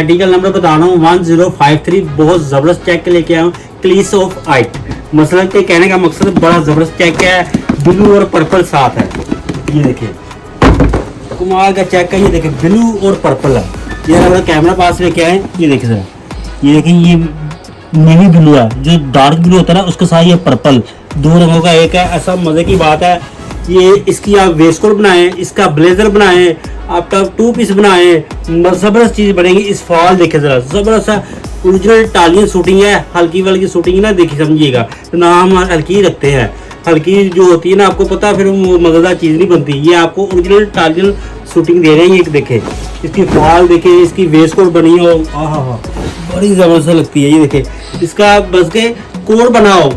Article number बता रहा हूँ 1053, बहुत ज़बरदस्त चेक लेके आया हूँ, क्लीस ऑफ आइट। मसलन के कहने का मकसद बड़ा ज़बरदस्त चेक है, ब्लू और पर्पल साथ है। ये देखिए कमाल का चेक है, ये देखिए ब्लू और पर्पल है। ये अगर कैमरा पास लेके आए, ये देखिए सर, ये देखिए ये नेवी ब्लू है, जो डार्क ब्लू होता है ना उसके साथ ये पर्पल, दो रंगों का एक है। ऐसा मज़े की बात है, ये इसकी आप वेस्ट कोट बनाएं, इसका ब्लेजर बनाएं, आपका 2 पीस बनाएं, ज़बरदस्त चीज़ बनेगी। इस फॉल देखे ज़रा, ज़बरदस्त सा ओरिजिनल इटालियन शूटिंग है, हल्की वाली शूटिंग ना देखिए समझिएगा, तो नाम हल्की ही रखते हैं। हल्की जो होती है ना आपको पता है, फिर वो मज़ेदार चीज़ नहीं बनती। ये आपको ओरिजिनल इटालियन शूटिंग दे रहे हैं। ये देखे इसकी फॉल देखे, इसकी वेस्ट कोट बनी हो, हाँ बड़ी ज़बरदस्त लगती है। ये देखे इसका बस के कोड बनाओ,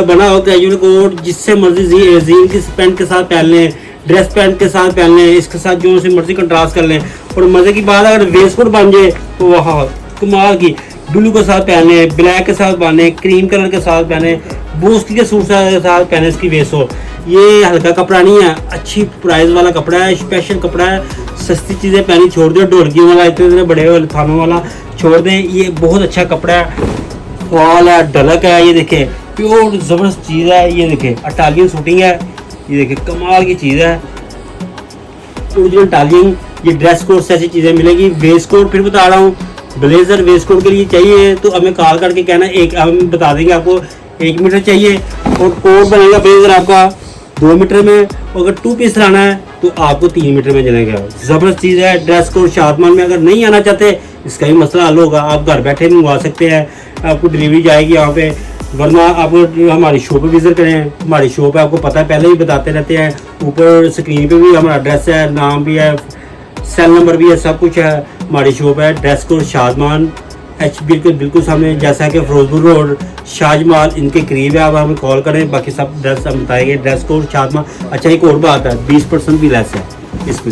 बनाओ कैजुअल कोड, जिससे मर्जी जीन की पैंट के साथ पहन लें, ड्रेस पैंट के साथ पहन लें, इसके साथ जो से मर्जी कंट्रास्ट कर लें। और मज़े की बात अगर वेस्ट कोट बन जाए तो वाह कमाल की, ब्लू के साथ पहने, ब्लैक के साथ पहने, क्रीम कलर के साथ पहने, बूस्ट के सूट के साथ पहने इसकी वेस्ट हो। ये हल्का कपड़ा नहीं है, अच्छी प्राइस वाला कपड़ा है, स्पेशल कपड़ा है। सस्ती चीज़ें पहनी छोड़ दें, ढोलकियों वाला इतने बड़े वाले थानों वाला छोड़ दें। ये बहुत अच्छा कपड़ा है, फॉल है, ढलक है। ये देखें प्योर ज़बरदस्त चीज़ है। ये देखें इटालियन शूटिंग है, ये देखें कमाल की चीज़ है, ओरिजिनल इटालियन। ये ड्रेस कोड से ऐसी चीज़ें मिलेगी। वेस्ट कोट फिर बता रहा हूँ, ब्लेजर वेस्ट कोट के लिए चाहिए तो हमें कॉल करके कहना, एक हम बता देंगे आपको 1 मीटर चाहिए, और कोट बनेगा ब्लेजर आपका 2 मीटर में। अगर 2 पीस लाना है तो आपको 3 मीटर में चलेगा। ज़बरदस्त चीज़ है। ड्रेस कोड शादमान में अगर नहीं आना चाहते, इसका भी मसला हल होगा, आप घर बैठे मंगवा सकते हैं, आपको डिलीवरी जाएगी यहाँ पे। वरना आप हमारी शॉप पे विजिट करें, हमारी शॉप है आपको पता है, पहले ही बताते रहते हैं। ऊपर स्क्रीन पे भी हमारा एड्रेस है, नाम भी है, सेल नंबर भी है, सब कुछ है। हमारी शॉप है ड्रेस कोड शादमान, HB के बिल्कुल सामने, जैसा कि फिरोजपुर रोड शाहजमाल इनके करीब है। आप हमें कॉल करें, बाकी सब ड्रेस हम बताएंगे। Dress code Shadman. अच्छा एक और बात है, 20% भी लेस है इसमें।